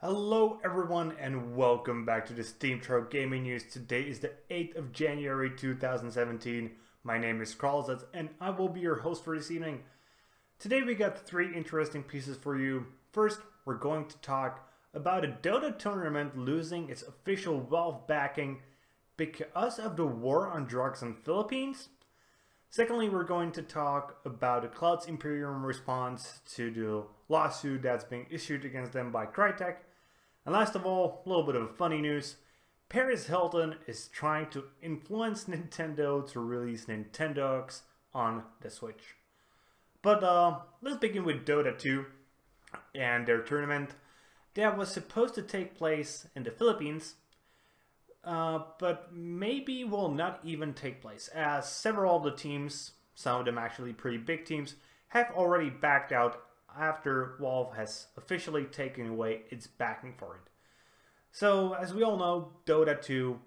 Hello everyone and welcome back to the SteemTrail Gaming News. Today is the 8th of January 2017. My name is Kralizec and I will be your host for this evening. Today we got 3 interesting pieces for you. First, we're going to talk about a DOTA tournament losing its official Valve backing because of the war on drugs in the Philippines. Secondly, we're going to talk about the Cloud's Imperium response to the lawsuit that's being issued against them by Crytek. And last of all, a little bit of funny news. Paris Hilton is trying to influence Nintendo to release Nintendogs on the Switch. But let's begin with Dota 2 and their tournament that was supposed to take place in the Philippines, but maybe will not even take place, as several of the teams, some of them actually pretty big teams, have already backed out after Valve has officially taken away its backing for it. So, as we all know, Dota 2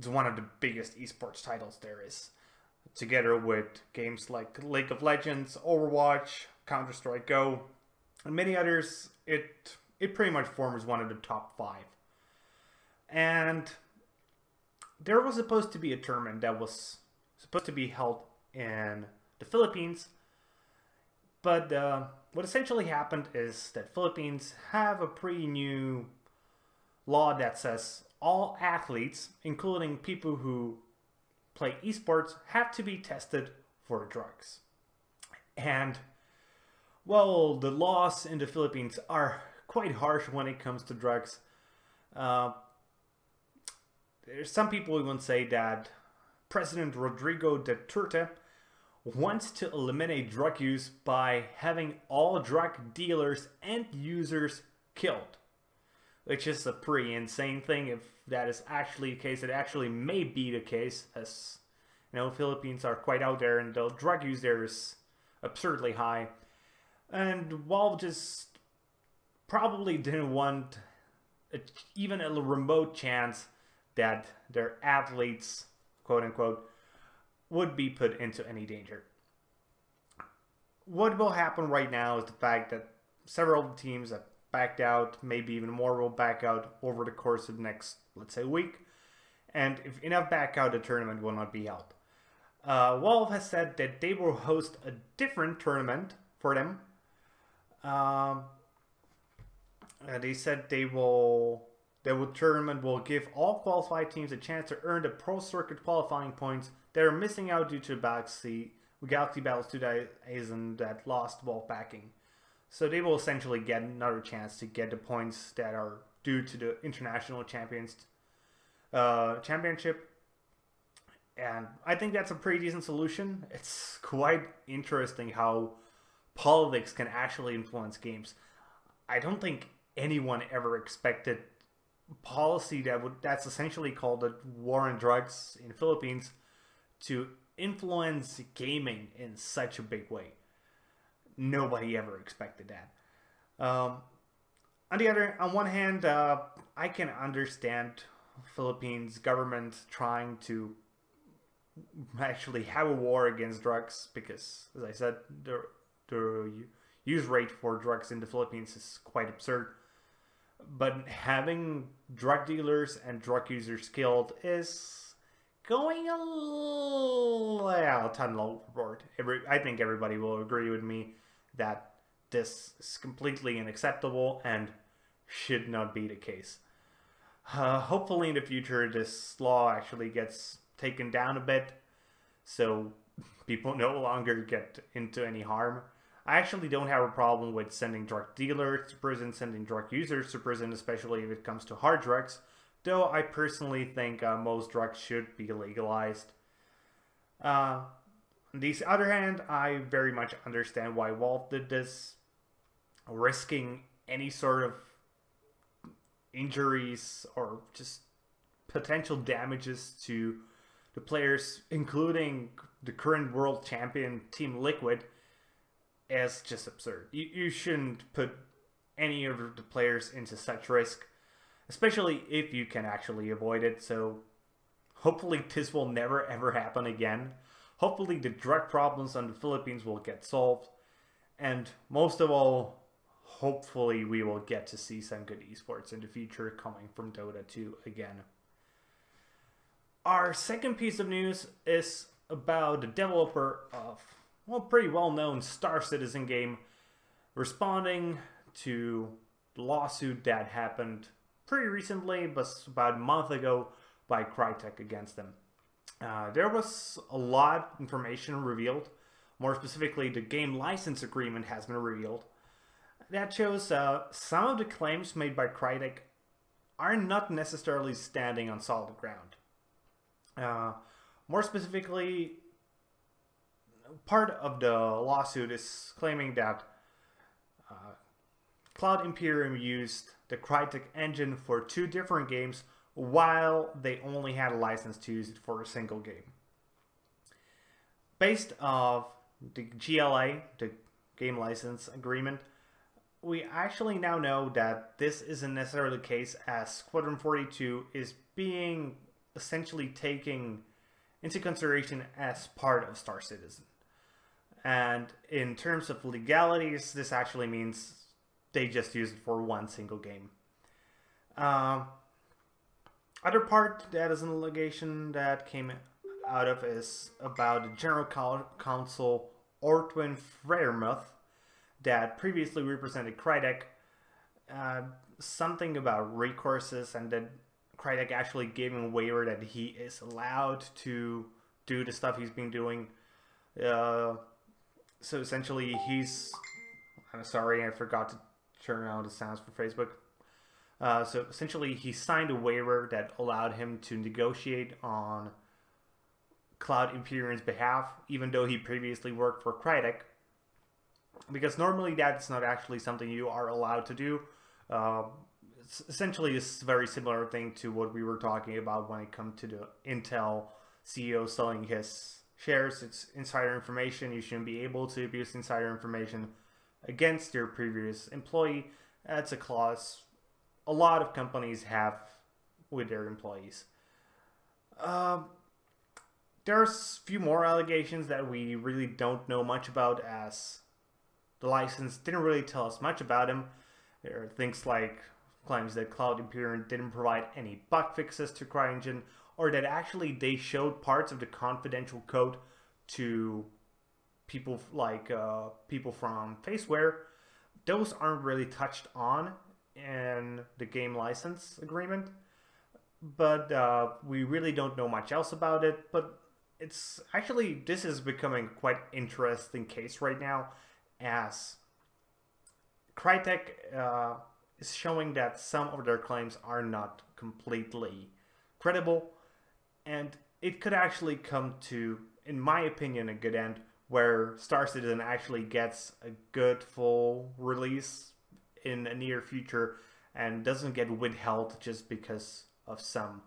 is one of the biggest esports titles there is. Together with games like League of Legends, Overwatch, Counter-Strike Go, and many others, it pretty much forms one of the top 5. And there was supposed to be a tournament that was supposed to be held in the Philippines. But what essentially happened is that Philippines have a pretty new law that says all athletes, including people who play esports, have to be tested for drugs. And, well, the laws in the Philippines are quite harsh when it comes to drugs. There's some people even say that President Rodrigo Duterte wants to eliminate drug use by having all drug dealers and users killed, which is a pretty insane thing. If that is actually the case, it actually may be the case, as you know, Philippines are quite out there and the drug use there is absurdly high. And Valve just probably didn't want even a remote chance that their athletes, quote unquote, would be put into any danger. What will happen right now is the fact that several teams have backed out, maybe even more will back out over the course of the next, let's say, week. And if enough back out, the tournament will not be held. Valve has said that they will host a different tournament for them. They said the tournament will give all qualified teams a chance to earn the Pro Circuit qualifying points that are missing out due to Galaxy Battles 2000 that lost Valve backing. So they will essentially get another chance to get the points that are due to the International Championship. And I think that's a pretty decent solution. It's quite interesting how politics can actually influence games. I don't think anyone ever expected policy that's essentially called the war on drugs in the Philippines to influence gaming in such a big way. Nobody ever expected that. On one hand, I can understand Philippines government trying to actually have a war against drugs because, as I said, the use rate for drugs in the Philippines is quite absurd. But having drug dealers and drug users killed is going a ton overboard. I think everybody will agree with me that this is completely unacceptable and should not be the case. Hopefully in the future this law actually gets taken down a bit so people no longer get into any harm. I actually don't have a problem with sending drug dealers to prison, sending drug users to prison, especially if it comes to hard drugs, though I personally think most drugs should be legalized. On the other hand, I very much understand why Valve did this, risking any sort of injuries or just potential damages to the players, including the current world champion Team Liquid, is just absurd. You shouldn't put any of the players into such risk, especially if you can actually avoid it. So hopefully this will never ever happen again. Hopefully the drug problems on the Philippines will get solved. And most of all, hopefully we will get to see some good esports in the future coming from Dota 2 again. Our second piece of news is about the developer of, well, pretty well-known Star Citizen game responding to the lawsuit that happened pretty recently, but about a month ago, by Crytek against them. There was a lot of information revealed. More specifically, the game license agreement has been revealed. That shows some of the claims made by Crytek are not necessarily standing on solid ground. More specifically, part of the lawsuit is claiming that Cloud Imperium used the Crytek engine for 2 different games while they only had a license to use it for a single game. Based off the GLA, the game license agreement, we actually now know that this isn't necessarily the case, as Squadron 42 is being essentially taken into consideration as part of Star Citizen. And in terms of legalities, this actually means they just use it for 1 single game. Other part that is an allegation that came out of is about the General Counsel Ortwin Freyermuth that previously represented Crytek. Something about recourses, and that Crytek actually gave him a waiver that he is allowed to do the stuff he's been doing. So essentially he's... I'm sorry, I forgot to turn on the sounds for Facebook. So essentially he signed a waiver that allowed him to negotiate on Cloud Imperium's behalf, even though he previously worked for Crytek. Because normally that's not actually something you are allowed to do. It's essentially a very similar thing to what we were talking about when it comes to the Intel CEO selling his shares. It's insider information. You shouldn't be able to abuse insider information against your previous employee. That's a clause a lot of companies have with their employees. There's a few more allegations that we really don't know much about, as the license didn't really tell us much about him. There are things like claims that Cloud Imperium didn't provide any bug fixes to CryEngine, or that actually they showed parts of the confidential code to people like people from Faceware. Those aren't really touched on in the game license agreement, but we really don't know much else about it. But it's actually, this is becoming quite interesting case right now, as Crytek is showing that some of their claims are not completely credible, and it could actually come to, in my opinion, a good end, where Star Citizen actually gets a good full release in a near future and doesn't get withheld just because of some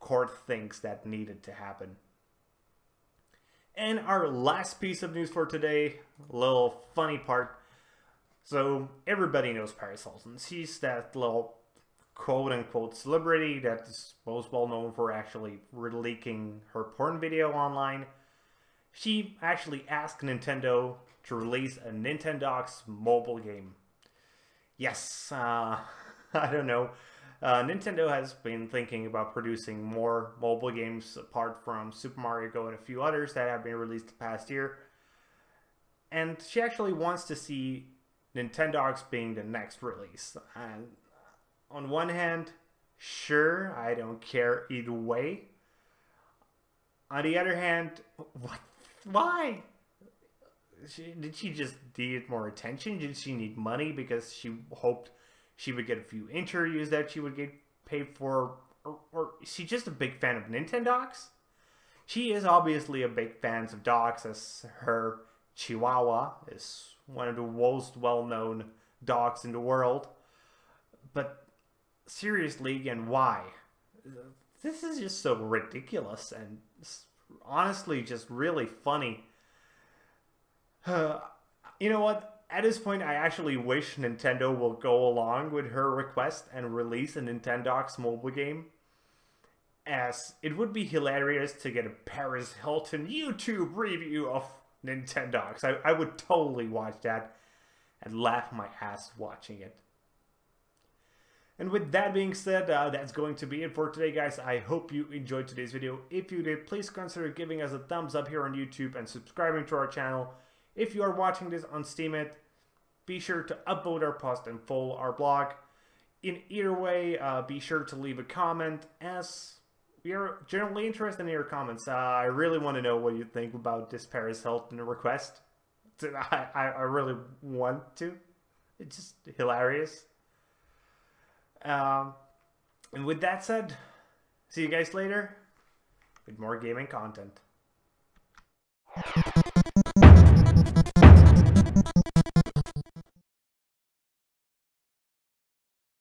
court things that needed to happen. And our last piece of news for today, a little funny part. So everybody knows Paris Hilton. She's that little quote-unquote celebrity that is most well known for actually leaking her porn video online. She actually asked Nintendo to release a Nintendogs mobile game. Yes, I don't know. Nintendo has been thinking about producing more mobile games apart from Super Mario Go and a few others that have been released the past year. And she actually wants to see Nintendogs being the next release. And on one hand, sure, I don't care either way. On the other hand, what? Why? Did she just need more attention? Did she need money because she hoped she would get a few interviews that she would get paid for? Or is she just a big fan of Nintendogs? She is obviously a big fan of dogs, as her Chihuahua is one of the most well-known dogs in the world. But seriously, again, why? This is just so ridiculous and honestly just really funny. You know what? At this point, I actually wish Nintendo will go along with her request and release a Nintendogs mobile game. as it would be hilarious to get a Paris Hilton YouTube review of Nintendogs. I would totally watch that and laugh my ass watching it. And with that being said, that's going to be it for today, guys. I hope you enjoyed today's video. If you did, please consider giving us a thumbs up here on YouTube and subscribing to our channel. If you are watching this on Steam, be sure to upvote our post and follow our blog. In either way, be sure to leave a comment, as we are generally interested in your comments. I really want to know what you think about this Paris Hilton request. I really want to. It's just hilarious. And with that said, see you guys later with more gaming content.